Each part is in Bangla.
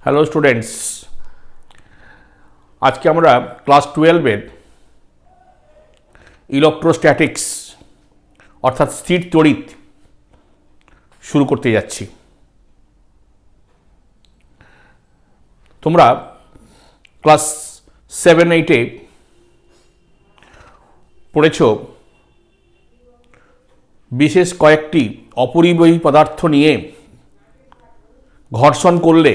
হ্যালো স্টুডেন্টস, আজকে আমরা ক্লাস 12-এর ইলেকট্রোস্ট্যাটিক্স অর্থাৎ স্থির তড়িৎ শুরু করতে যাচ্ছি। তোমরা ক্লাস 7-8-এ পড়েছ বিশেষ কয়েকটি অপরিবাহী পদার্থ নিয়ে ঘর্ষণ করলে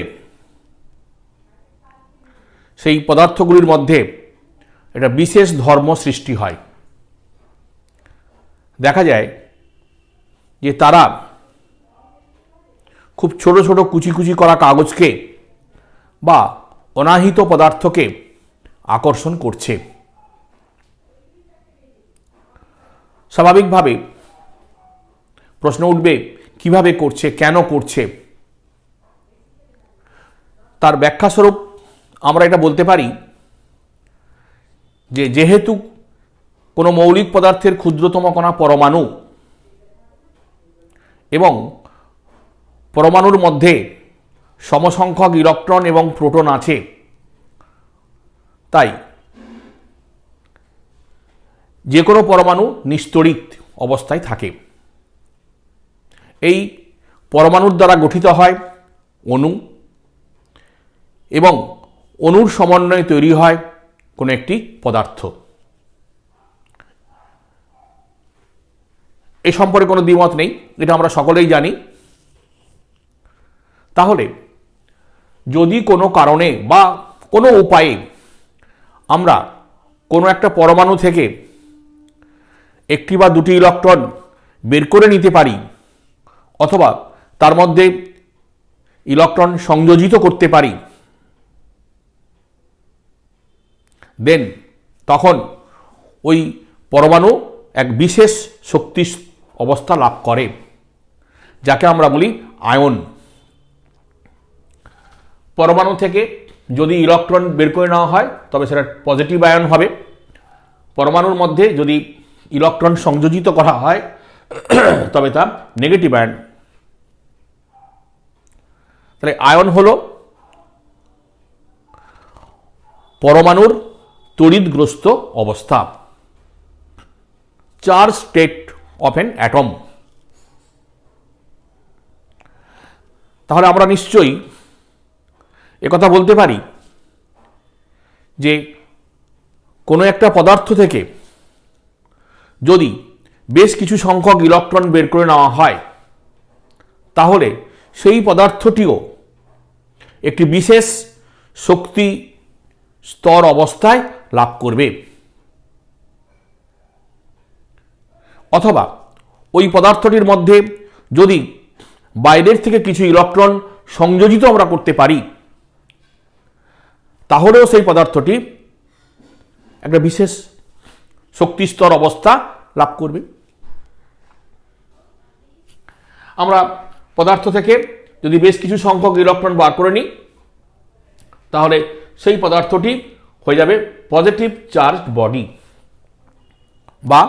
সেই পদার্থগুলির মধ্যে একটা বিশেষ ধর্ম সৃষ্টি হয়। দেখা যায় যে তারা খুব ছোট ছোট কুচি কুচি করা কাগজকে বা অনাহিত পদার্থকে আকর্ষণ করছে। স্বাভাবিকভাবে প্রশ্ন উঠবে, কিভাবে করছে, কেন করছে? তার ব্যাখ্যাস্বরূপ আমরা এটা বলতে পারি যে যেহেতু কোনো মৌলিক পদার্থের ক্ষুদ্রতম কণা পরমাণু এবং পরমাণুর মধ্যে সমসংখ্যক ইলেকট্রন এবং প্রোটন আছে, তাই যে কোনো পরমাণু নিস্তড়িত অবস্থায় থাকে। এই পরমাণুর দ্বারা গঠিত হয় অণু এবং অণুর সমন্বয়ে তৈরি হয় কোনো একটি পদার্থ। এ সম্পর্কে কোনো দ্বিমত নেই, এটা আমরা সকলেই জানি। তাহলে যদি কোনো কারণে বা কোনো উপায়ে আমরা কোনো একটা পরমাণু থেকে একটি বা দুটি ইলেকট্রন বের করে নিতে পারি অথবা তার মধ্যে ইলেকট্রন সংযোজিত করতে পারি, দেন তখন ওই পরমাণু এক বিশেষ শক্তি অবস্থা লাভ করে, যাকে আমরা বলি আয়ন। পরমাণু থেকে যদি ইলেকট্রন বের করে নেওয়া হয় তবে সেটা পজিটিভ আয়ন হবে। পরমাণুর মধ্যে যদি ইলেকট্রন সংযোজিত করা হয় তবে তা নেগেটিভ আয়ন। তাহলে আয়ন হলো পরমাণুর তড়িৎগ্রস্ত অবস্থা, charge state of an atom. তাহলে আমরা নিশ্চয়ই একথা বলতে পারি যে কোনো একটা পদার্থ থেকে যদি বেশ কিছু সংখ্যক ইলেকট্রন বের করে নেওয়া হয় তাহলে সেই পদার্থটিও একটি বিশেষ শক্তি স্তর অবস্থায় লাভ করবে, অথবা ওই পদার্থটির মধ্যে যদি বাইরের থেকে কিছু ইলেকট্রন সংযোজিত আমরা করতে পারি তাহলেও সেই পদার্থটি একটা বিশেষ শক্তি স্তর অবস্থা লাভ করবে। আমরা পদার্থ থেকে যদি বেশ কিছু সংখ্যক ইলেকট্রন বার করে নিই তাহলে সেই পদার্থটি হয়ে যাবে পজিটিভ চার্জ বডি বা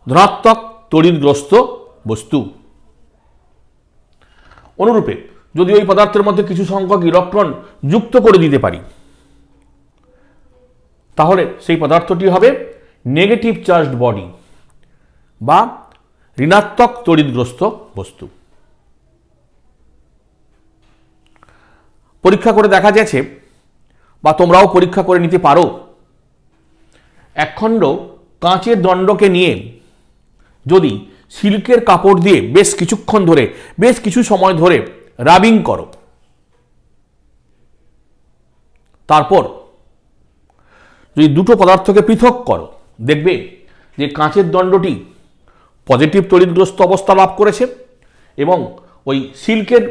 ধনাত্মক তড়িৎগ্রস্ত বস্তু। অনুরূপে যদি ওই পদার্থের মধ্যে কিছু সংখ্যক ইলেকট্রন যুক্ত করে দিতে পারি তাহলে সেই পদার্থটি হবে নেগেটিভ চার্জড বডি বা ঋণাত্মক তড়িৎগ্রস্ত বস্তু। পরীক্ষা করে দেখা গেছে বা তোমরাও পরীক্ষা করে নিতে পারো, একখণ্ড কাঁচের দণ্ডকে নিয়ে যদি সিল্কের কাপড় দিয়ে বেশ কিছুক্ষণ ধরে, বেশ কিছু সময় ধরে রাবিং করো, তারপর যদি দুটো পদার্থকে পৃথক করো, দেখবে যে কাঁচের দণ্ডটি পজিটিভ তড়িৎগ্রস্ত অবস্থা লাভ করেছে এবং ওই সিল্কের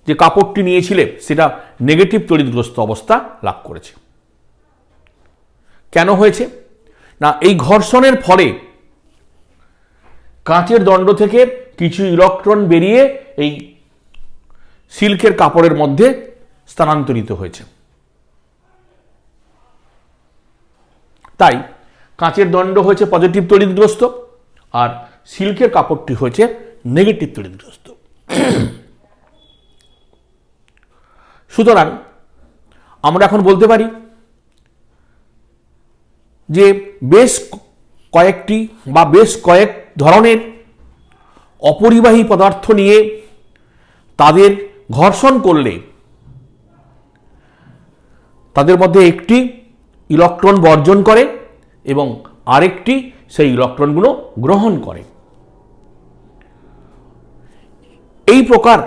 যে কাপড়টি নিয়েছিলে সেটা নেগেটিভ তড়িৎগ্রস্ত অবস্থা লাভ করেছে। কেন হয়েছে না, এই ঘর্ষণের ফলে কাঁচের দণ্ড থেকে কিছু ইলেকট্রন বেরিয়ে এই সিল্কের কাপড়ের মধ্যে স্থানান্তরিত হয়েছে। তাই কাঁচের দণ্ড হয়েছে পজিটিভ তড়িৎগ্রস্ত আর সিল্কের কাপড়টি হয়েছে নেগেটিভ তড়িৎগ্রস্ত। সুতরাং আমরা এখন বলতে পারি যে বেশ কয়েকটি বা বেশ কয়েক ধরনের অপরিবাহী পদার্থ নিয়ে তাদের ঘর্ষণ করলে তাদের মধ্যে একটি ইলেকট্রন বর্জন করে এবং আরেকটি সেই ইলেকট্রনগুলো গ্রহণ করে। এই প্রকার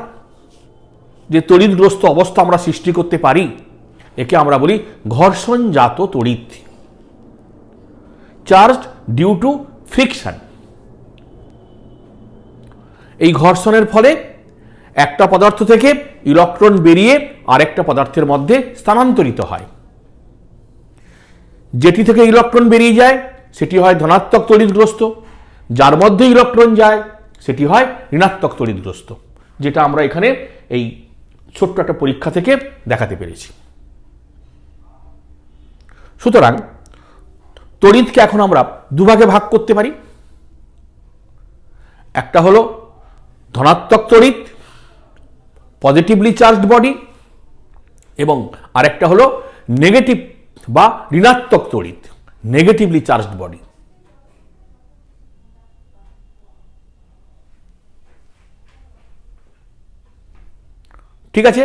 যে তড়িৎগ্রস্ত অবস্থা আমরা সৃষ্টি করতে পারি একে আমরা বলি ঘর্ষণজাত তড়িৎ, চার্জ ডিউ টু ফ্রিকশন। এই ঘর্ষণের ফলে একটা পদার্থ থেকে ইলেকট্রন বেরিয়ে আরেকটা পদার্থের মধ্যে স্থানান্তরিত হয়। যেটি থেকে ইলেকট্রন বেরিয়ে যায় সেটি হয় ধনাত্মক তড়িৎগ্রস্ত, যার মধ্যে ইলেকট্রন যায় সেটি হয় ঋণাত্মক তড়িৎগ্রস্ত, যেটা আমরা এখানে এই ছোট্ট একটা পরীক্ষা থেকে দেখাতে পেরেছি। সুতরাং তড়িৎকে এখন আমরা দুভাগে ভাগ করতে পারি। একটা হলো ধনাত্মক তড়িৎ, পজিটিভলি চার্জড বডি, এবং আরেকটা হলো নেগেটিভ বা ঋণাত্মক তড়িৎ, নেগেটিভলি চার্জড বডি। ঠিক আছে,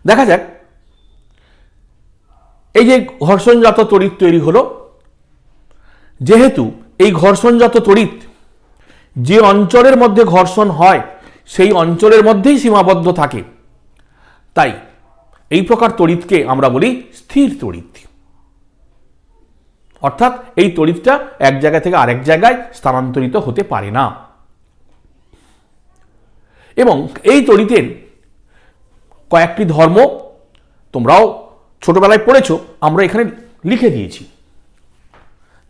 দেখা যাক এই যে ঘর্ষণজাত তড়িৎ তৈরি হলো, যেহেতু এই ঘর্ষণজাত তড়িৎ যে অঞ্চলের মধ্যে ঘর্ষণ হয় সেই অঞ্চলের মধ্যেই সীমাবদ্ধ থাকে, তাই এই প্রকার তড়িৎকে আমরা বলি স্থির তড়িৎ। অর্থাৎ এই তড়িৎটা এক জায়গা থেকে আরেক জায়গায় স্থানান্তরিত হতে পারে না। এবং এই তড়িতের কয়েকটি ধর্ম তোমরাও ছোটবেলায় পড়েছো, আমরা এখানে লিখে দিয়েছি।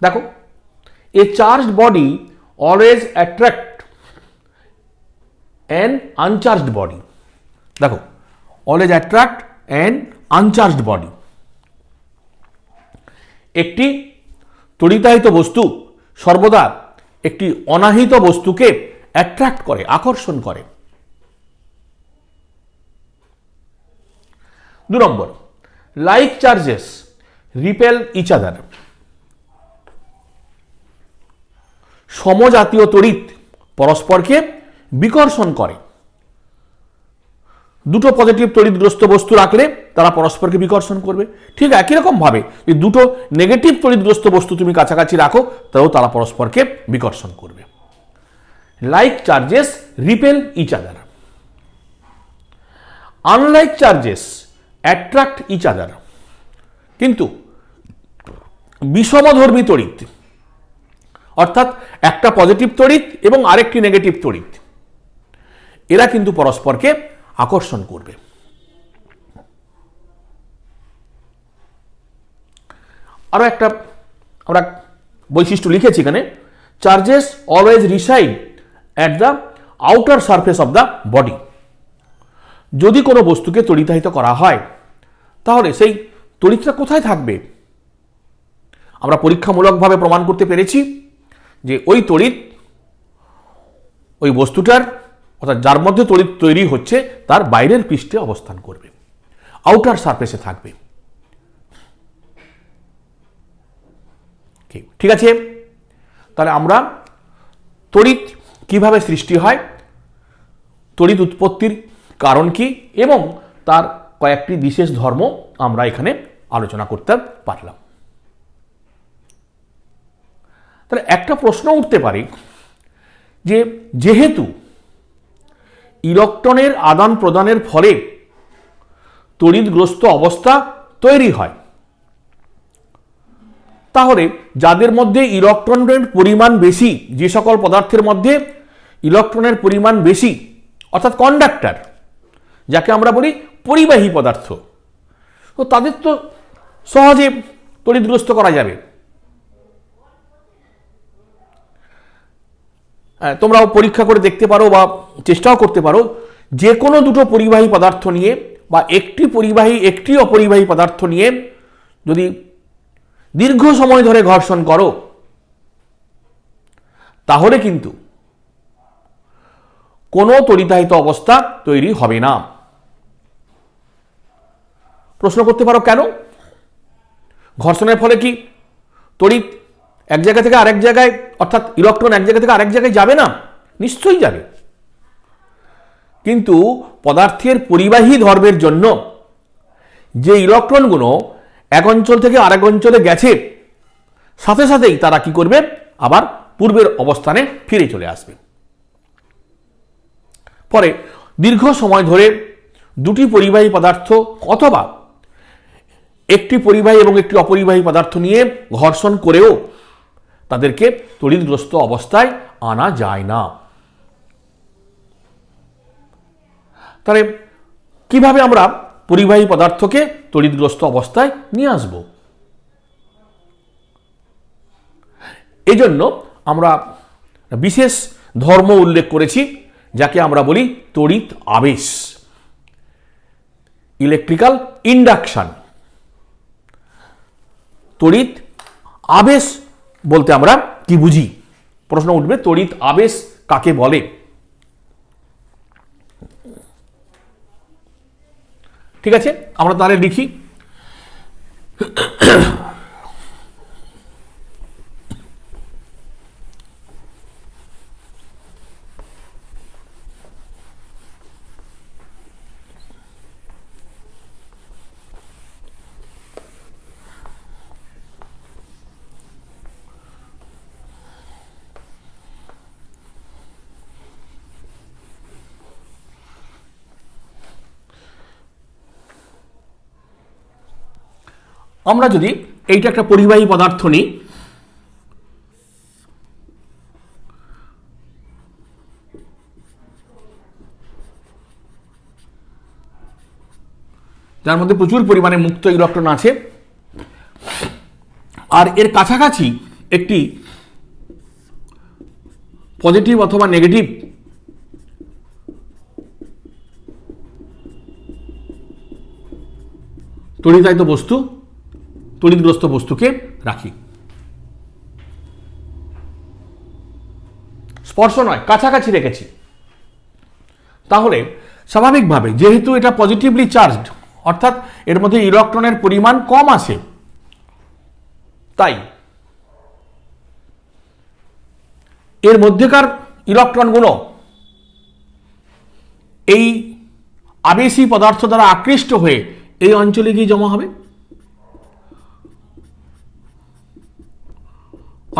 দেখো, a charged body always attract an uncharged body. দেখো, always attract an uncharged body. একটি তড়িতাহিত বস্তু সর্বদা একটি অনাহিত বস্তুকে অ্যাট্রাক্ট করে, আকর্ষণ করে। 2 number, like charges repel each other. সমজাতীয় তড়িৎ পরস্পরকে বিকর্ষণ করে। দুটো পজিটিভ তড়িৎগ্রস্ত বস্তু রাখলে তারা পরস্পরকে বিকর্ষণ করবে। ঠিক একই রকম ভাবে যে দুটো নেগেটিভ তড়িৎগ্রস্ত বস্তু তুমি কাছাকাছি রাখো তাও তারা পরস্পরকে বিকর্ষণ করবে। Like charges repel each other, unlike charges attract each other. কিন্তু বিষমধর্মী তড়িৎ, অর্থাৎ একটা পজিটিভ তড়িৎ এবং আরেকটি নেগেটিভ তড়িৎ, এরা কিন্তু পরস্পরকে আকর্ষণ করবে। আরো একটা আমরা বৈশিষ্ট্য লিখেছি এখানে, charges always reside at the outer surface of the body. যদি কোনো বস্তুকে তড়িতাহিত করা হয় তাহলে সেই তড়িৎটা কোথায় থাকবে? আমরা পরীক্ষামূলকভাবে প্রমাণ করতে পেরেছি যে ওই তড়িৎ ওই বস্তুটার, অর্থাৎ যার মধ্যে তড়িৎ তৈরি হচ্ছে তার বাইরের পৃষ্ঠে অবস্থান করবে, আউটার সারফেসে থাকবে। ঠিক আছে, তাহলে আমরা তড়িৎ কিভাবে সৃষ্টি হয়, তড়িৎ উৎপত্তির কারণ কি এবং তার কয়েকটি বিশেষ ধর্ম আমরা এখানে আলোচনা করতে পারলাম। তাহলে একটা প্রশ্ন উঠতে পারে যে যেহেতু ইলেকট্রনের আদান প্রদানের ফলে তড়িৎগ্রস্ত অবস্থা তৈরি হয়, তাহলে যাদের মধ্যে ইলেকট্রনের পরিমাণ বেশি, যে সকল পদার্থের মধ্যে ইলেকট্রনের পরিমাণ বেশি, অর্থাৎ কন্ডাক্টর, যাকে আমরা বলি পরিবাহী পদার্থ, তো তাদের তো সহজে তড়িৎগ্রস্ত করা যাবে। তোমরাও পরীক্ষা করে দেখতে পারো বা চেষ্টাও করতে পারো, যে কোনো দুটো পরিবাহী পদার্থ নিয়ে বা একটি পরিবাহী একটি অপরিবাহী পদার্থ নিয়ে যদি দীর্ঘ সময় ধরে ঘর্ষণ করো তাহলে কিন্তু কোনো তড়িতাহিত অবস্থা তৈরি হবে না। প্রশ্ন করতে পারো কেন? ঘর্ষণের ফলে কি তড়িৎ এক জায়গা থেকে আরেক জায়গায়, অর্থাৎ ইলেকট্রন এক জায়গা থেকে আরেক জায়গায় যাবে না? নিশ্চয়ই যাবে। কিন্তু পদার্থের পরিবাহী ধর্মের জন্য যে ইলেকট্রনগুলো এক অঞ্চল থেকে আরেক অঞ্চলে গেছে, সাথে সাথেই তারা কি করবে? আবার পূর্বের অবস্থানে ফিরে চলে আসবে। পরে দীর্ঘ সময় ধরে দুটি পরিবাহী পদার্থ অথবা একটি পরিবাহী এবং একটি অপরিবাহী পদার্থ নিয়ে ঘর্ষণ করেও তাদেরকে তড়িৎগ্রস্ত অবস্থায় আনা যায় না। তাহলে কিভাবে আমরা পরিবাহী পদার্থকে তড়িৎগ্রস্ত অবস্থায় নিয়ে আসব? এই জন্য আমরা বিশেষ ধর্ম উল্লেখ করেছি, যাকে আমরা বলি তড়িৎ আবেশ, ইলেকট্রিক্যাল ইন্ডাকশন। তড়িৎ আবেশ বলতে আমরা কি বুঝি? প্রশ্ন উঠবে, তড়িৎ আবেশ কাকে বলে? ঠিক আছে, আমরা তাহলে লিখি। আমরা যদি এইটা একটা পরিবাহী পদার্থ নিই, যার মধ্যে প্রচুর পরিমাণে মুক্ত ইলেকট্রন আছে, আর এর কাছাকাছি একটি পজিটিভ অথবা নেগেটিভ তড়িতায়িত বস্তু, তড়িৎগ্রস্ত বস্তুকে রাখি। স্পর্শ নয়, কাছাকাছি রেখেছি। তাহলে স্বাভাবিকভাবে যেহেতু এটা পজিটিভলি চার্জড, অর্থাৎ এর মধ্যে ইলেকট্রনের পরিমাণ কম আছে, তাই এর মধ্যেকার ইলেকট্রনগুলো এই আবেশী পদার্থ দ্বারা আকৃষ্ট হয়ে এই অঞ্চলে গিয়ে জমা হবে।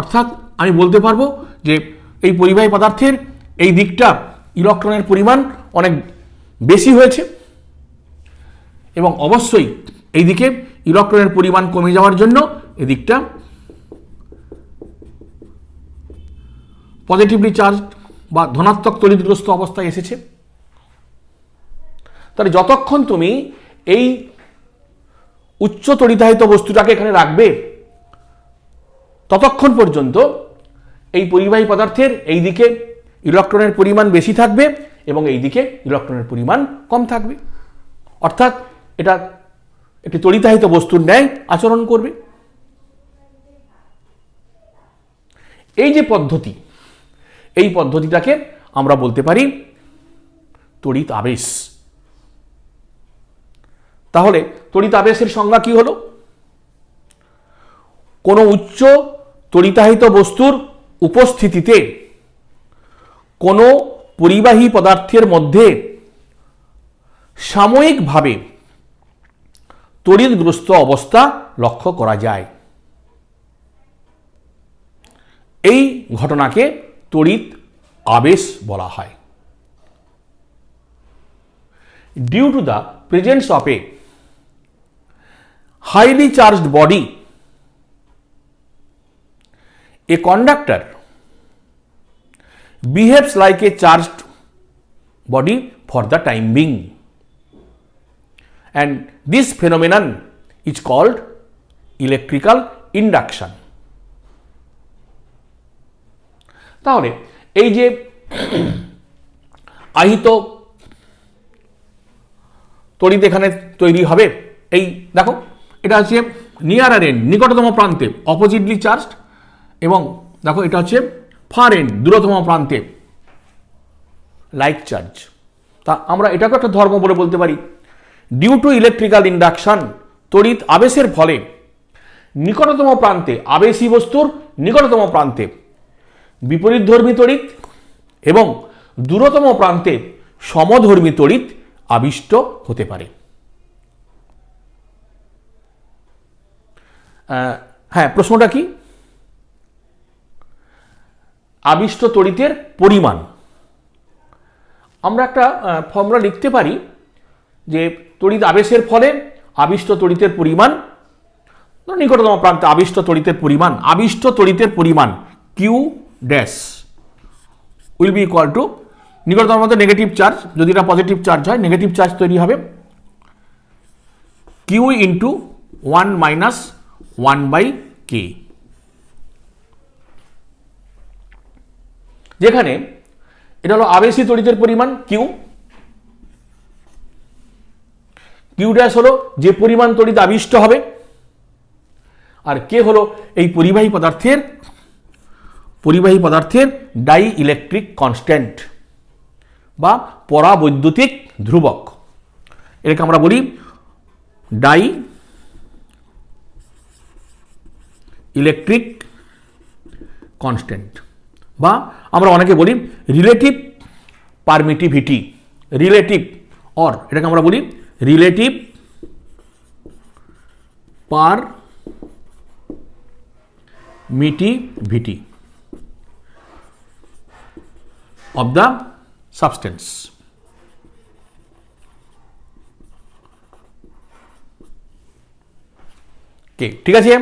অর্থাৎ আমি বলতে পারবো যে এই পরিবাহী পদার্থের এই দিকটা ইলেকট্রনের পরিমাণ অনেক বেশি হয়েছে, এবং অবশ্যই এই দিকে ইলেকট্রনের পরিমাণ কমে যাওয়ার জন্য এদিকটা পজিটিভলি চার্জ বা ধনাত্মক তড়িৎগ্রস্ত অবস্থায় এসেছে। তাহলে যতক্ষণ তুমি এই উচ্চ তড়িতায়িত বস্তুটাকে এখানে রাখবে, ততক্ষণ পর্যন্ত এই পরিবাহী পদার্থের এই দিকে ইলেকট্রনের পরিমাণ বেশি থাকবে এবং এই দিকে ইলেকট্রনের পরিমাণ কম থাকবে। অর্থাৎ এটা একটি তড়িতায়িত বস্তুর ন্যায় আচরণ করবে। এই যে পদ্ধতি, এই পদ্ধতিটাকে আমরা বলতে পারি তড়িৎ আবেশ। তাহলে তড়িৎ আবেশের সংজ্ঞা কি হলো? কোনো উচ্চ তড়িতায়িত বস্তুর উপস্থিতিতে কোনো পরিবাহী পদার্থের মধ্যে সাময়িকভাবে তড়িৎগ্রস্ত অবস্থা লক্ষ্য করা যায়। এই ঘটনাকে তড়িৎ আবেশ বলা হয়। Due to the presence of a highly charged body, a conductor behaves like a charged body for the time being, and this phenomenon is called electrical induction. তাহলে এই যে আহিত তড়িৎ এখানে তৈরি হবে, এই দেখো এটা হচ্ছে নিয়ারার এন্ড, নিকটতম প্রান্তে অপোজিটলি চার্জড, এবং দেখো এটা হচ্ছে ফার এন্ড, দূরতম প্রান্তে লাইক চার্জ। তা আমরা এটাকে একটা ধর্ম বলে বলতে পারি ডিউ টু ইলেকট্রিক্যাল ইন্ডাকশন, তড়িৎ আবেশের ফলে নিকটতম প্রান্তে, আবেশী বস্তুর নিকটতম প্রান্তে বিপরীতধর্মী তড়িৎ এবং দূরতম প্রান্তে সমধর্মী তড়িৎ আবিষ্ট হতে পারে। হ্যাঁ, প্রশ্নটা কি? আবিষ্ট তড়িতের পরিমাণ। আমরা একটা ফর্মুলা লিখতে পারি যে তড়িৎ আবেশের ফলে আবিষ্ট তড়িতের পরিমাণ, নিকটতম প্রান্তে আবিষ্ট তড়িতের পরিমাণ Q dash will be equal to, নিকটতম প্রান্তে নেগেটিভ চার্জ, যদি এটা পজিটিভ চার্জ হয় নেগেটিভ চার্জ তৈরি হবে, কিউ ইন্টু 1 মাইনাস 1/k, যেখানে এটা হলো আবেশী তড়িতের পরিমাণ কিউ, কিউ ড্যাশ হলো যে পরিমাণ তড়িৎ আবিষ্ট হবে, আর কে হলো এই পরিবাহী পদার্থের ডাই ইলেকট্রিক কনস্ট্যান্ট বা পরাবৈদ্যুতিক ধ্রুবক। এটাকে আমরা বলি ডাই ইলেকট্রিক কনস্ট্যান্ট, বা আমরা অনেকে বলি রিলেটিভ পারমিটিভিটি, এটাকে আমরা বলি relative permittivity of the substance. ঠিক আছে।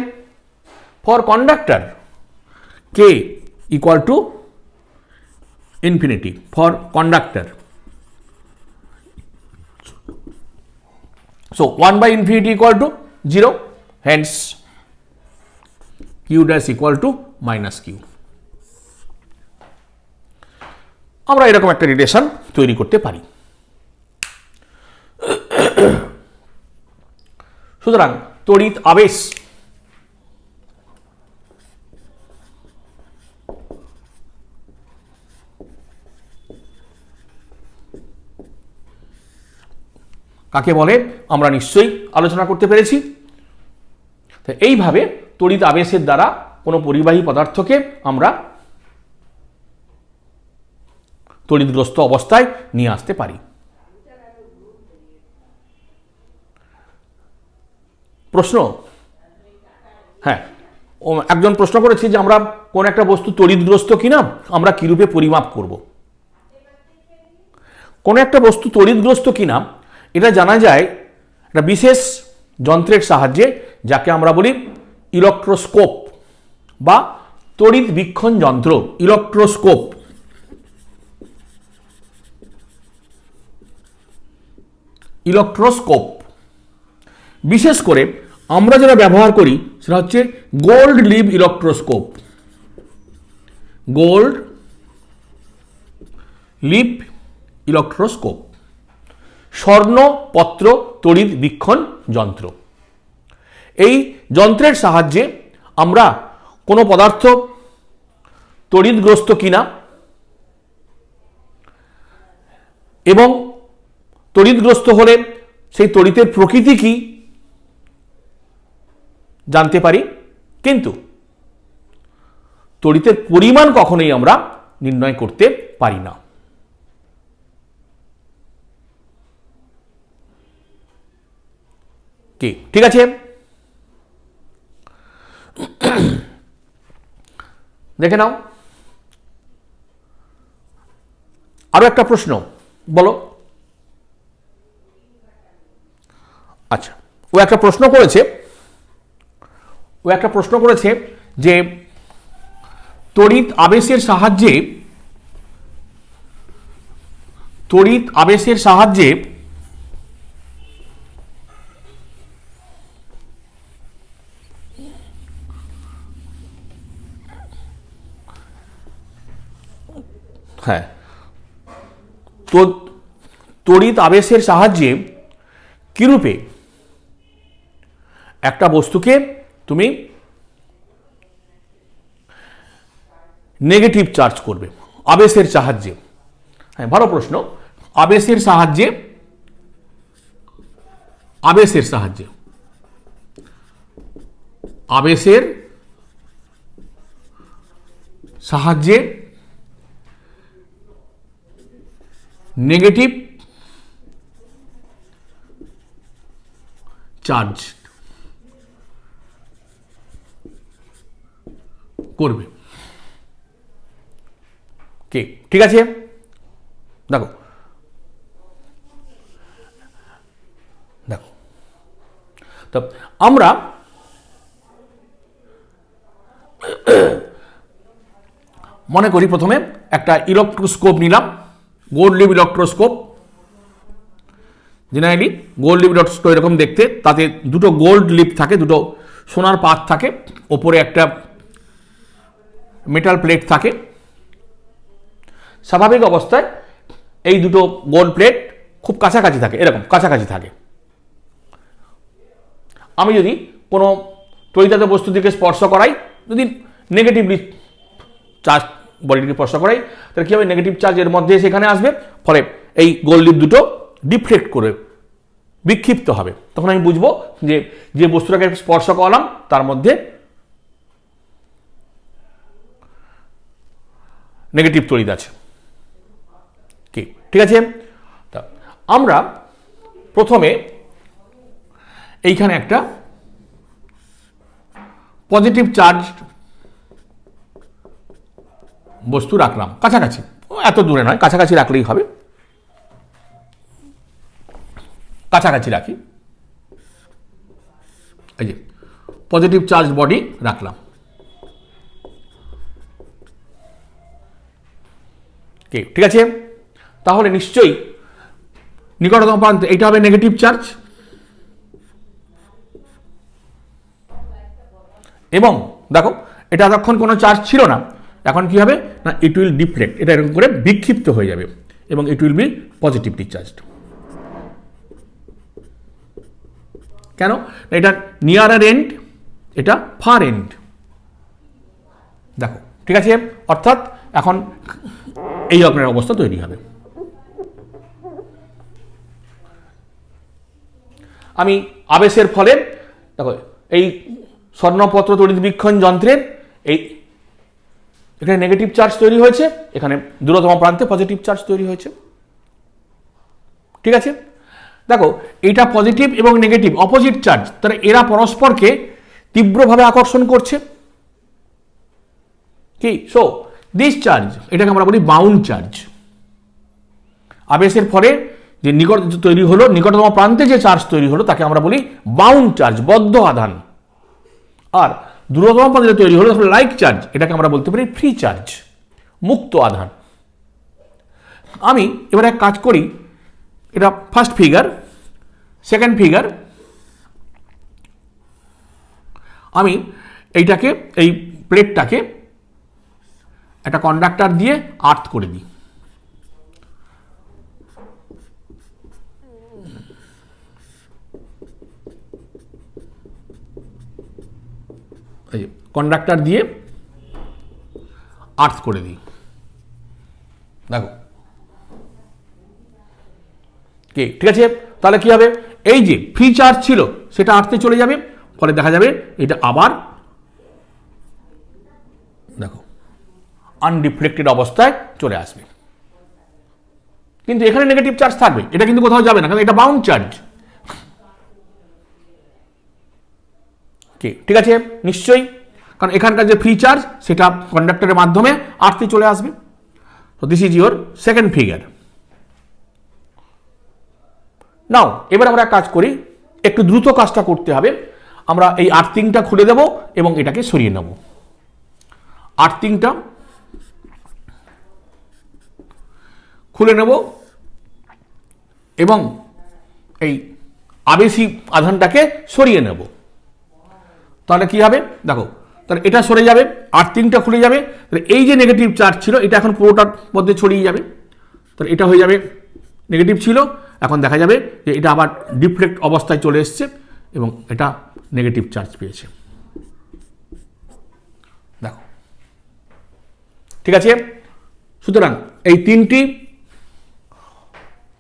For conductor K equal to infinity, for conductor. So 1/infinity equal to 0, hence q dash equal to minus q। আমরা এরকম একটা রিলেশন তৈরি করতে পারি। সুতরাং তড়িৎ আবেশ কাকে বলে আমরা নিশ্চয়ই আলোচনা করতে পেরেছি। তো এইভাবে তড়িৎ আবেশের দ্বারা কোনো পরিবাহী পদার্থকে আমরা তড়িৎগ্রস্ত অবস্থায় নিয়ে আসতে পারি। প্রশ্ন? হ্যাঁ, একজন প্রশ্ন করেছে যে আমরা কোন একটা বস্তু তড়িৎগ্রস্ত কিনা আমরা কিরূপে পরিমাপ করব। কোন একটা বস্তু তড়িৎগ্রস্ত কিনা এটা জানা যায় একটা বিশেষ যন্ত্রের সাহায্যে, যাকে আমরা বলি ইলেকট্রোস্কোপ বা তড়িৎ বীক্ষণ যন্ত্র। ইলেকট্রোস্কোপ বিশেষ করে আমরা যেটা ব্যবহার করি সেটা হচ্ছে gold leaf electroscope. Gold leaf electroscope, স্বর্ণপত্র তড়িৎ বীক্ষণ যন্ত্র। এই যন্ত্রের সাহায্যে আমরা কোনো পদার্থ তড়িৎগ্রস্ত কিনা এবং তড়িৎগ্রস্ত হলে সেই তড়িতের প্রকৃতি কি জানতে পারি, কিন্তু তড়িতের পরিমাণ কখনোই আমরা নির্ণয় করতে পারি না। ঠিক আছে। দেখে নাও আরো একটা প্রশ্ন, বলো। আচ্ছা, ও একটা প্রশ্ন করেছে যে তড়িৎ আবেশের সাহায্যে হ্যাঁ, তো তড়িৎ আবেশের সাহায্যে কিরূপে একটা বস্তুকে তুমি নেগেটিভ চার্জ করবে আবেশের সাহায্যে। হ্যাঁ, ভালো প্রশ্ন। আবেশের সাহায্যে আবেশের সাহায্যে, আবেশের সাহায্যে নেগেটিভ চার্জ করবে। কে ঠিক আছে, দেখো দেখো তো আমরা মনে করি প্রথমে একটা ইলেকট্রোস্কোপ নিলাম, gold leaf electroscope. Generally gold leaf electroscope এরকম দেখতে, তাতে দুটো গোল্ড লিভ থাকে, দুটো সোনার পাত থাকে, ওপরে একটা মেটাল প্লেট থাকে। স্বাভাবিক অবস্থায় এই দুটো গোল্ড প্লেট খুব কাছাকাছি থাকে, এরকম কাছাকাছি থাকে। আমি যদি কোনো তড়িতাত বস্তু দিকে স্পর্শ করাই, যদি নেগেটিভলি চার্জ বডিটিকে স্পর্শ করাই, তাহলে কি হবে, নেগেটিভ চার্জ এর মধ্যে সেখানে আসবে, ফলে এই গোল্ড লিভ দুটো ডিফ্লেক্ট করে বিক্ষিপ্ত হবে। তখন আমি বুঝবো যে যে বস্তুটাকে স্পর্শ করলাম তার মধ্যে নেগেটিভ তড়িৎ আছে। কি ঠিক আছে, তা আমরা প্রথমে এইখানে একটা পজিটিভ চার্জ বস্তু রাখলাম কাছাকাছি, এত দূরে নয়, কাছাকাছি রাখলেই হবে, কাছাকাছি রাখি। এই যে পজিটিভ চার্জ বডি রাখলাম। ঠিক আছে, তাহলে নিশ্চয়ই নিকটতম প্রান্ত এইটা হবে নেগেটিভ চার্জ, এবং দেখো এটা এতক্ষণ কোনো চার্জ ছিল না, এখন কি হবে না, ইট উইল ডিফ্লেক্ট, এটা এরকম করে বিক্ষিপ্ত হয়ে যাবে এবং it will be positively charged. কেন, এটা নিয়ারার এন্ড, এটা ফার এন্ড। দেখো ঠিক আছে, অর্থাৎ এখন এই রকমের অবস্থা তৈরি হবে। আমি আবেশের ফলে দেখো এই স্বর্ণপত্র তড়িৎবীক্ষণ যন্ত্রের এই এখানে নেগেটিভ চার্জ তৈরি হয়েছে, এখানে দূরতম প্রান্তে পজিটিভ চার্জ তৈরি হয়েছে। ঠিক আছে, দেখো এটা পজিটিভ এবং নেগেটিভ অপোজিট চার্জ, তাহলে এরা পরস্পরকে তীব্রভাবে আকর্ষণ করছে। কি, সো দিস চার্জ, এটাকে আমরা বলি বাউন্ড চার্জ। আবেশের ফলে যে নিকট তৈরি হলো, নিকটতম প্রান্তে যে চার্জ তৈরি হলো তাকে আমরা বলি বাউন্ড চার্জ, বদ্ধ আধান। আর দূরতম প্রান্তে তৈরি হলো লাইক চার্জ, এটাকে আমরা বলতে পারি ফ্রি চার্জ, মুক্ত আধান। আমি এবার এক কাজ করি, এটা ফার্স্ট ফিগার, সেকেন্ড ফিগার, আমি এইটাকে এই প্লেটটাকে একটা কন্ডাক্টর দিয়ে আর্থ করে দিই। কন্ডাক্টর দিয়ে আর্থ করে দিই। দেখো কি ঠিক আছে, তাহলে কি হবে, এই যে ফ্রি চার্জ ছিল সেটা আর্থে চলে যাবে, ফলে দেখা যাবে এটা আবার দেখো আনডিফ্লেক্টেড অবস্থায় চলে আসবে। কিন্তু এখানে নেগেটিভ চার্জ থাকবে, এটা কিন্তু কোথাও যাবে না, কারণ এটা বাউন্ড চার্জ। ঠিক আছে, নিশ্চয়ই, কারণ এখানকার যে ফ্রি চার্জ সেটা কন্ডাক্টরের মাধ্যমে আর্থে চলে আসবে। তো this is your second figure. Now এবার আমরা কাজ করি, একটু দ্রুত কাজটা করতে হবে। আমরা এই আর্থিংটা খুলে দেব এবং এটাকে সরিয়ে নেব। আর্থিংটা খুলে নেব এবং এই আবেশী আধানটাকে সরিয়ে নেব। তাহলে কি হবে, দেখো, তাহলে এটা সরে যাবে, আর্থিংটা খুলে যাবে, তাহলে এই যে নেগেটিভ চার্জ ছিল এটা এখন পুরোটার মধ্যে ছড়িয়ে যাবে। তাহলে এটা হয়ে যাবে, নেগেটিভ ছিল, এখন দেখা যাবে যে এটা আবার ডিফ্লেক্ট অবস্থায় চলে এসছে এবং এটা নেগেটিভ চার্জ পেয়েছে। দেখো ঠিক আছে, সুতরাং এই তিনটি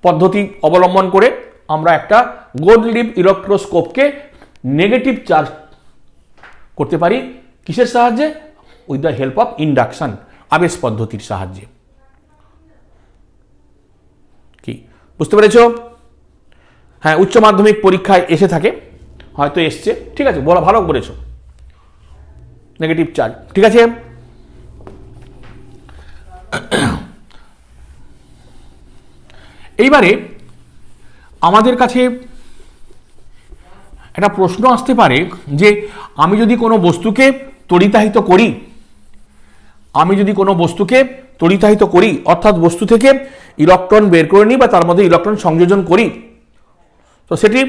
পদ্ধতি অবলম্বন করে আমরা একটা গোল্ডলিভ ইলেকট্রোস্কোপকে নেগেটিভ চার্জ করতে পারি কিসের সাহায্যে? With the help of induction, আবেশ পদ্ধতির সাহায্যে। কি বুঝতে পেরেছ? হ্যাঁ, উচ্চ মাধ্যমিক পরীক্ষায় এসে থাকে, হয়তো এসছে, ঠিক আছে, বলা ভালো বলেছ, নেগেটিভ চার্জ, ঠিক আছে। এইবারে আমাদের কাছে একটা প্রশ্ন আসতে পারে যে আমি যদি কোনো বস্তুকে তড়িতাহিত করি, অর্থাৎ বস্তু থেকে ইলেকট্রন বের করে নিই বা তার মধ্যে ইলেকট্রন সংযোজন করি, তো সেটি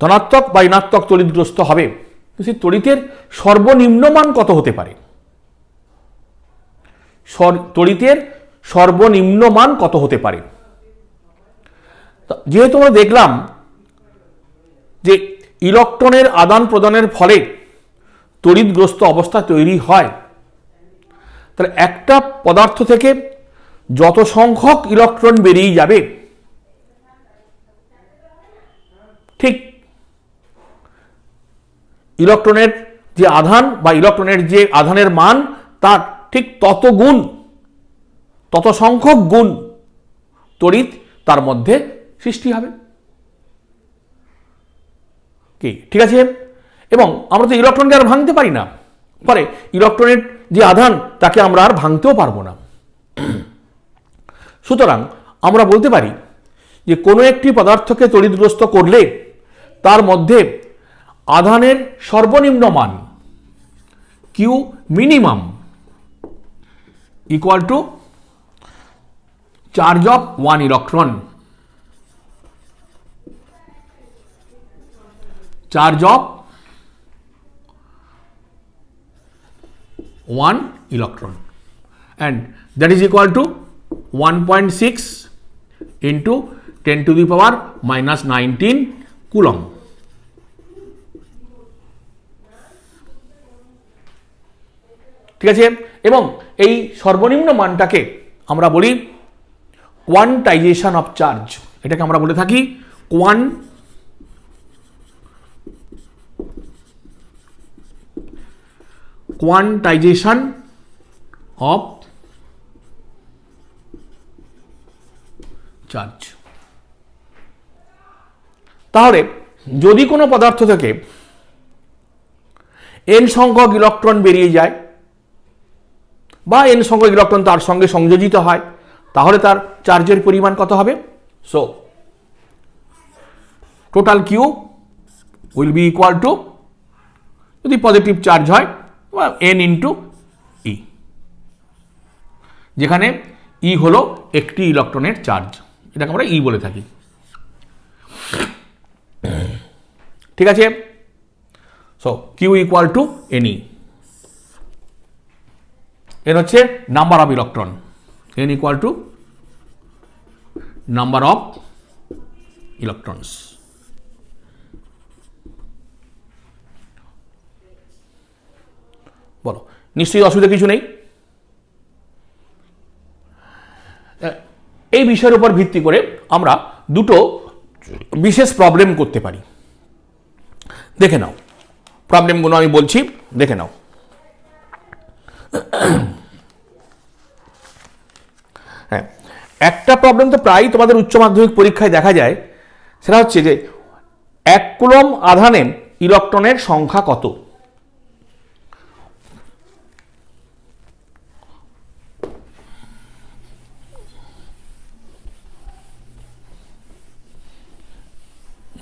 ধনাত্মক বা ঋণাত্মক তড়িৎগ্রস্ত হবে। তো সেই তড়িতের সর্বনিম্ন মান কত হতে পারে? তড়িতের সর্বনিম্ন মান কত হতে পারে? যেহেতু আমরা দেখলাম যে ইলেকট্রনের আদান প্রদানের ফলে তড়িৎগ্রস্ত অবস্থা তৈরি হয়, তাহলে একটা পদার্থ থেকে যত সংখ্যক ইলেকট্রন বেরিয়ে যাবে, ঠিক ইলেকট্রনের যে আধান বা ইলেকট্রনের যে আধানের মান, তার ঠিক তত সংখ্যক গুণ তড়িৎ তার মধ্যে সৃষ্টি হবে। কি ঠিক আছে? এবং আমরা তো ইলেকট্রনকে আর ভাঙতে পারি না, ফলে ইলেকট্রনের যে আধান তাকে আমরা আর ভাঙতেও পারবো না। সুতরাং আমরা বলতে পারি যে কোনো একটি পদার্থকে তড়িৎগ্রস্ত করলে তার মধ্যে আধানের সর্বনিম্ন মান Q minimum equal to charge of 1 electron, charge of 1 electron, and that is equal to 1.6 into 10 to the power minus 19 coulomb। ঠিক আছে? এবং এই সর্বনিম্ন মানটাকে আমরা বলি কোয়ান্টাইজেশন অফ চার্জ। এটাকে আমরা বলে থাকি কোয়ান্টাইজেশন অফ চার্জ। তাহলে যদি কোনো পদার্থ থেকে n সংখ্যক ইলেকট্রন বেরিয়ে যায় বা n সংখ্যক ইলেকট্রন তার সঙ্গে সংযোজিত হয়, তাহলে তার চার্জের পরিমাণ কত হবে? So total Q will be equal to, যদি পজিটিভ চার্জ হয়, n ইন্টু ই, যেখানে ই হলো একটি ইলেকট্রনের চার্জ, এটাকে আমরা ই বলে থাকি। ঠিক আছে? So q equal to n e. N হচ্ছে number of electron, n equal to number of electrons. বলো, নিশ্চয়ই অসুবিধা কিছু নেই? এই বিষয়ের উপর ভিত্তি করে আমরা দুটো বিশেষ প্রবলেম করতে পারি। দেখে নাও, প্রবলেমগুলো আমি বলছি, দেখে নাও। হ্যাঁ, একটা প্রবলেম তো প্রায় তোমাদের উচ্চ মাধ্যমিক পরীক্ষায় দেখা যায়, সেটা হচ্ছে যে 1 কুলম্ব আধানে ইলেকট্রনের সংখ্যা কত?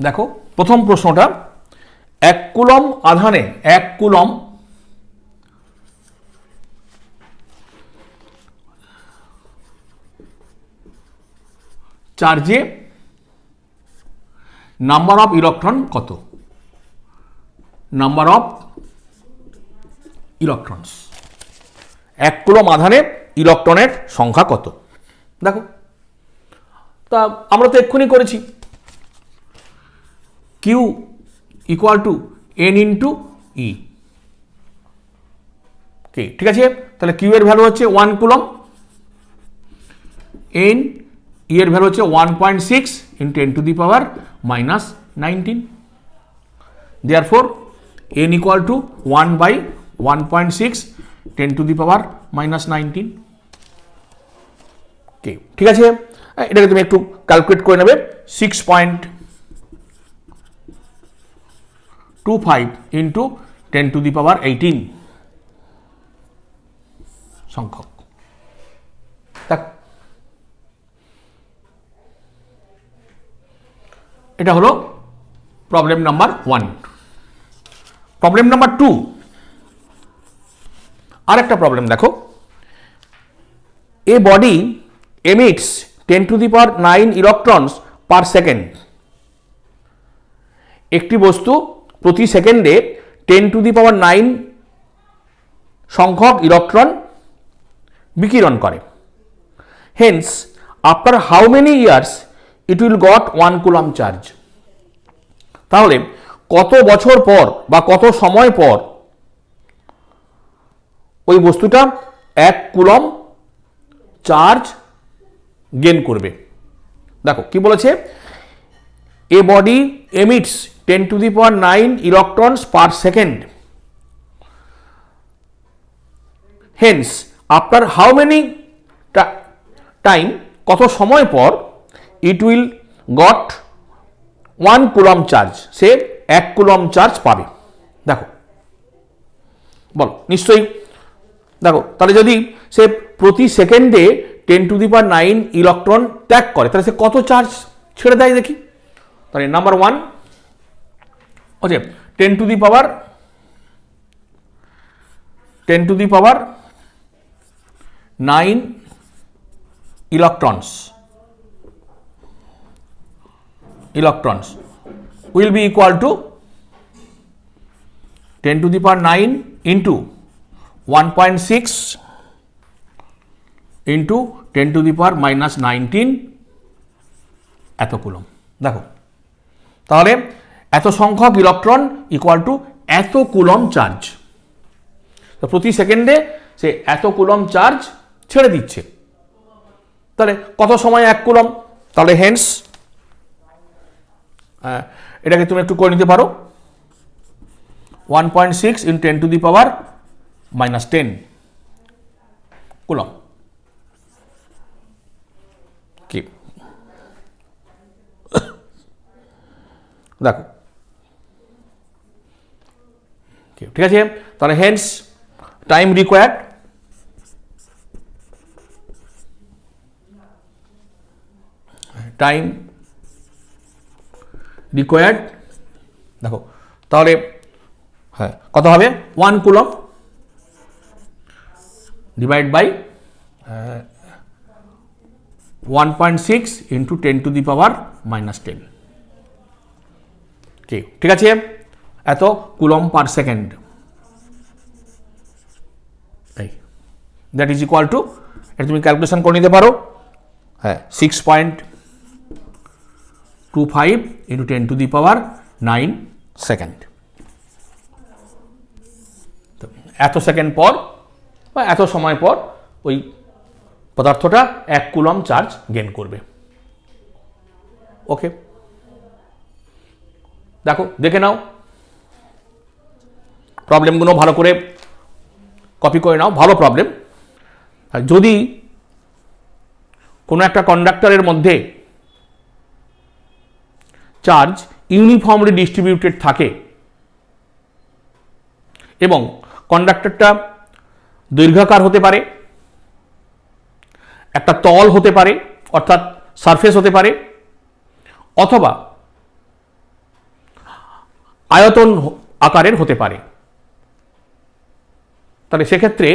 দেখো প্রথম প্রশ্নটা, 1 কুলম্ব আধানে 1 কুলম্ব চার্জে নাম্বার অফ ইলেকট্রন কত? নাম্বার অফ ইলেকট্রনস, 1 কুলম্ব আধানে ইলেকট্রনের সংখ্যা কত? দেখো, তা আমরা তো এক্ষুনি করেছি, q equal to n into e. ঠিক আছে? তাহলে কিউ এর ভ্যালু হচ্ছে 1 কুলম্ব, এন E এর ভ্যালু হচ্ছে 1.6 × 10⁻19। Therefore n equal to 1/1.6 10⁻19। ঠিক আছে, এটাকে তুমি একটু ক্যালকুলেট করে নেবে। 6.25 × 10⁻18 সংখ্যক। এটা হলো প্রবলেম নাম্বার 1। প্রবলেম নাম্বার 2, আর একটা প্রবলেম দেখো। A body emits 10⁹ electrons per second. একটি বস্তু প্রতি সেকেন্ডে 10⁹ সংখ্যক ইলেকট্রন বিকিরণ করে। Hence after how many years it will got 1 coulomb charge. তাহলে কত বছর পর বা কত সময় পর ওই বস্তুটা 1 কুলম্ব চার্জ গেইন করবে। দেখো কি বলেছে, a body emits 10⁹ electrons per second. Hence after how many time, কত সময় পর, it will got 1 coulomb charge, সে 1 কুলম্ব চার্জ পাবে। দেখো বলো, নিশ্চয়ই দেখো, তাহলে যদি সে প্রতি সেকেন্ডে 10⁹ ইলেকট্রন ত্যাগ করে, তাহলে সে কত চার্জ ছেড়ে দেয় দেখি। তাহলে নাম্বার 1 হচ্ছে 10⁹9 electrons will be equal to 10⁹9 into 1.6 into 10⁻19 এত কুলম্ব। দেখো তাহলে এত সংখ্যক ইলেকট্রন ইকুয়াল টু এত কুলম্ব চার্জ। তো প্রতি সেকেন্ডে সে এত কুলম্ব চার্জ ছেড়ে দিচ্ছে। তাহলে কত সময় 1 কুলম্ব? তাহলে হেন্স এটাকে তুমি একটু করে নিতে পারো, 1.6 × 10⁻10 কুলম্ব। কি দেখো, ঠিক আছে। তাহলে হেন্স টাইম রিকোয়ার্ড, দেখো তাহলে হ্যাঁ কত হবে, 1 কুলম্ব ডিভাইড বাই 1.6 × 10⁻10। ঠিক আছে, এত coulomb per second. That is equal two, এটা তুমি ক্যালকুলেশন করে নিতে পারো, হ্যাঁ 6.25 × 10⁻9 সেকেন্ড। এত সেকেন্ড পর বা এত সময় পর ওই পদার্থটা 1 কুলম্ব চার্জ গেইন করবে। ওকে, দেখো দেখে নাও, প্রবলেমগুলো ভালো করে কপি করে নাও, ভালো প্রবলেম। যদি কোনো একটা কন্ডাক্টরের মধ্যে চার্জ ইউনিফর্মলি ডিস্ট্রিবিউটেড থাকে এবং কন্ডাক্টরটা দৈর্ঘ্যাকার হতে পারে, একটা তল হতে পারে অর্থাৎ সারফেস হতে পারে, অথবা আয়তন আকারের হতে পারে, তাহলে সেক্ষেত্রে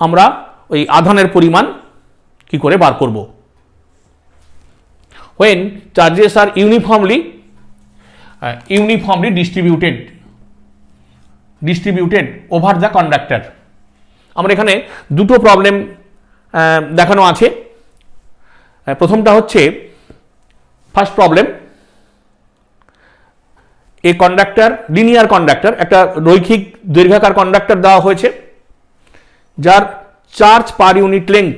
আমরা ওই আধানের পরিমাণ কি করে বার করব? when charges are uniformly distributed over the conductor। আমরা এখানে দুটো প্রবলেম দেখানো আছে। প্রথমটা হচ্ছে ফার্স্ট প্রবলেম, এই কন্ডাক্টর লিনিয়ার কন্ডাক্টর, একটা রৈখিক দৈর্ঘ্যাকার কন্ডাক্টর দেওয়া হয়েছে যার charge per unit length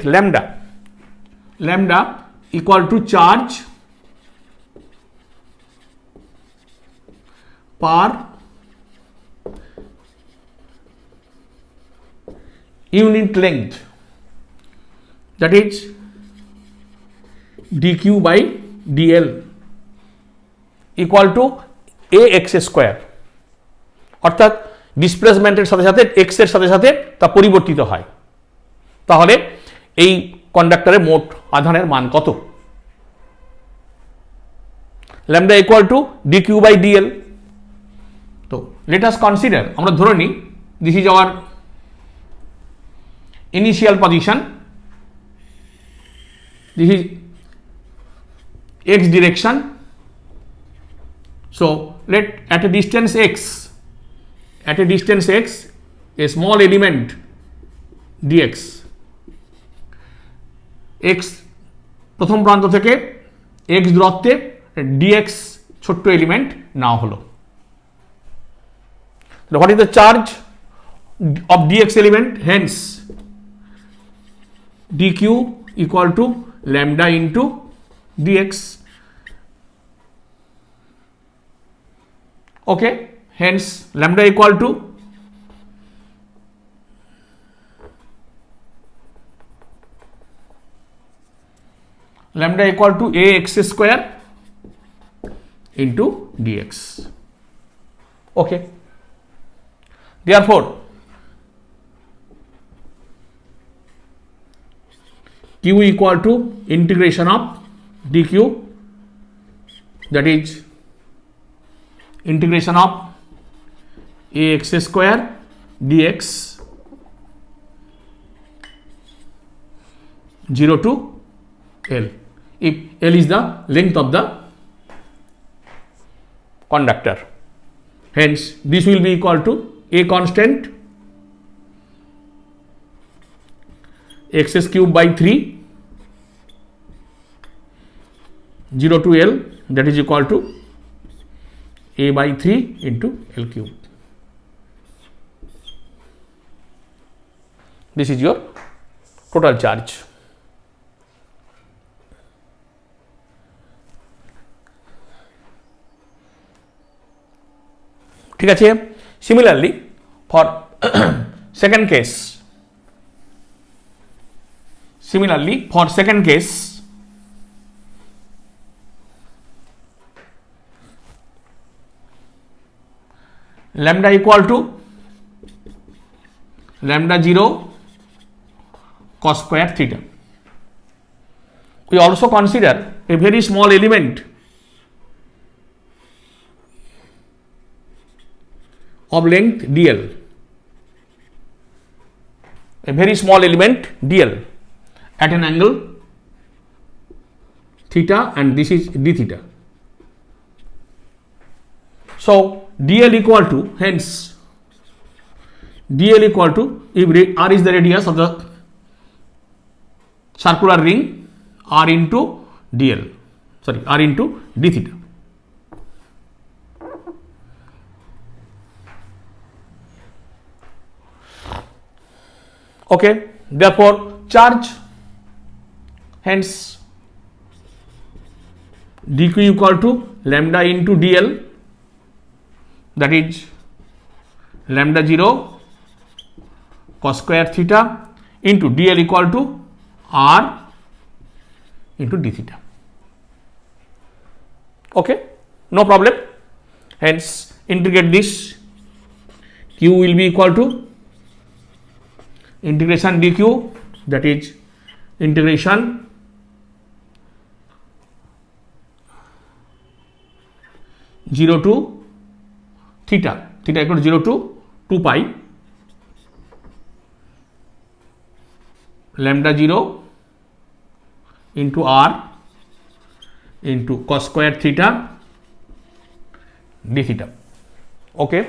lambda equal to charge per unit length, that is dq by dl equal to ax square, অর্থাৎ ডিসপ্লেসমেন্টের সাথে সাথে এক্স এর সাথে সাথে তা পরিবর্তিত হয়। তাহলে এই কন্ডাক্টরের মোট আধানের মান কত? Lambda equal to d q by d l. তো লেট আস কনসিডার, আমরা ধরে নিই this is our initial position, this is x direction, so let at a distance x, a small element dx, x প্রথম প্রান্ত থেকে x দূরত্বে dx ছোট্ট এলিমেন্ট নাও হলো। what is the charge of dx element? Hence dq equal to lambda into dx. Okay, hence lambda equal to ax square into dx. Okay, therefore q equal to integration of dq, that is integration of ax square dx 0 to L, if L is the length of the conductor. Hence this will be equal to a constant x cube by 3 0 to L, that is equal to a by 3 into L cube. This is your total charge. ঠিক আছে, similarly for second case, lambda equal to lambda 0 cos square theta. We also consider a very small element of length dl, a very small element dl at an angle theta, and this is d theta. So dl equal to, hence dl equal to, if r is the radius of the circular ring, r into dl, sorry, r into d theta. Okay, therefore charge, hence dq equal to lambda into dl, that is lambda 0 cos square theta into dl equal to r into d theta. Okay, no problem. Hence integrate this, q will be equal to integration dq, that is integration zero to theta equal to 0 to 2 pi lambda 0 into r into cos square theta d theta. Okay,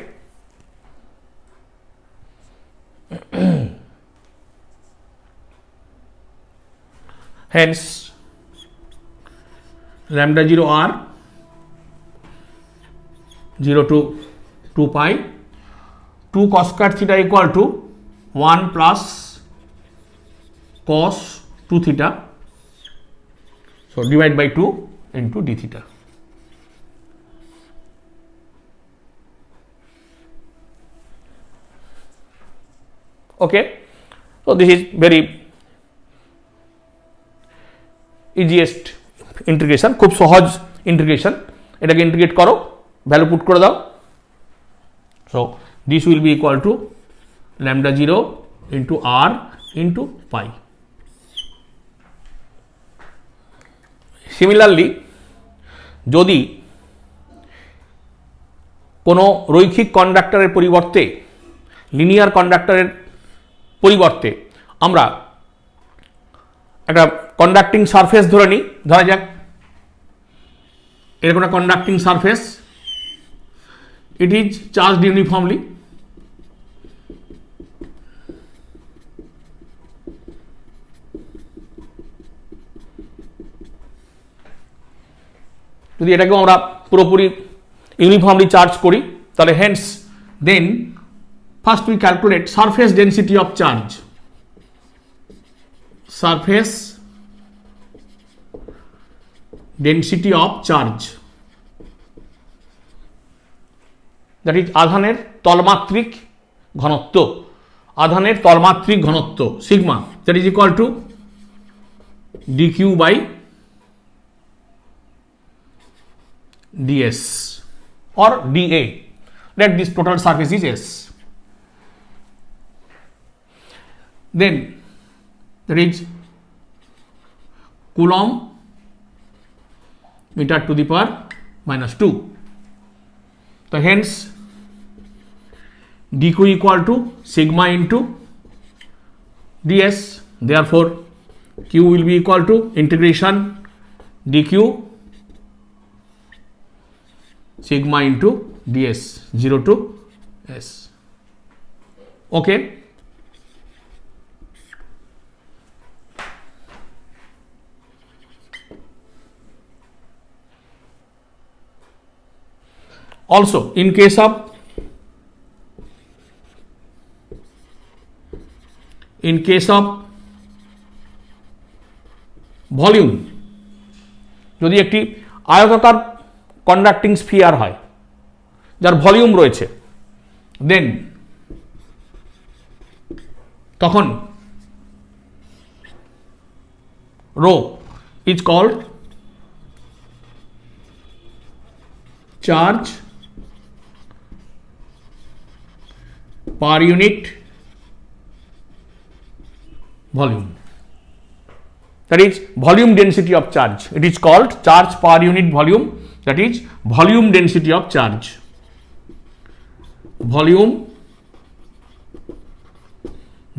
hence lambda 0 r 0 to 2 pi 2 cos square theta equal to 1 plus cos 2 theta So divide by 2 into d theta. Okay, so this is very easiest integration, খুব সহজ integration, এটাকে integrate করো, ভ্যালু পুট করে দাও। So this will be equal to lambda 0 into r into pi. Similarly, যদি কোনো রৈখিক কন্ডাক্টরের পরিবর্তে লিনিয়ার কন্ডাক্টরের পরিবর্তে আমরা একটা কন্ডাক্টিং সারফেস ধরে নিই, ধরা যাক এরকম একটা conducting surface, it is charged uniformly, যদি এটাকেও আমরা পুরোপুরি ইউনিফর্মলি চার্জ করি তাহলে hence then first we calculate surface density of charge, surface density of charge, that is আধানের তলমাত্রিক ঘনত্ব, আধানের তলমাত্রিক ঘনত্ব sigma, that is equal to dq by ds or dA. Let this total surface is S. Then there is Coulomb meter to the power minus 2. So hence dq equal to sigma into ds. Therefore q will be equal to integration dq sigma into ds 0 to s. Okay, also in case of volume, যদি একটি আয়তাকার কন্ডাক্টিং স্ফিয়ার হয় যার ভলিউম রয়েছে, দেন তখন rho is called charge per unit volume, that is volume density of charge. It is called charge per unit volume, that is volume density of charge, volume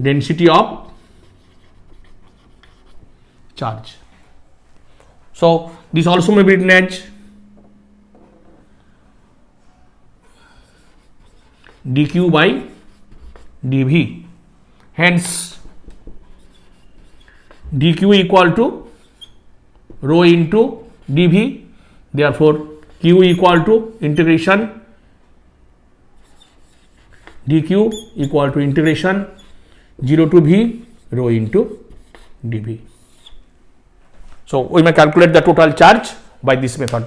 density of charge. So this also may be written as dq by dv, hence dq equal to rho into dv, therefore q equal to integration dq equal to integration 0 to v rho into dv. So we may calculate the total charge by this method.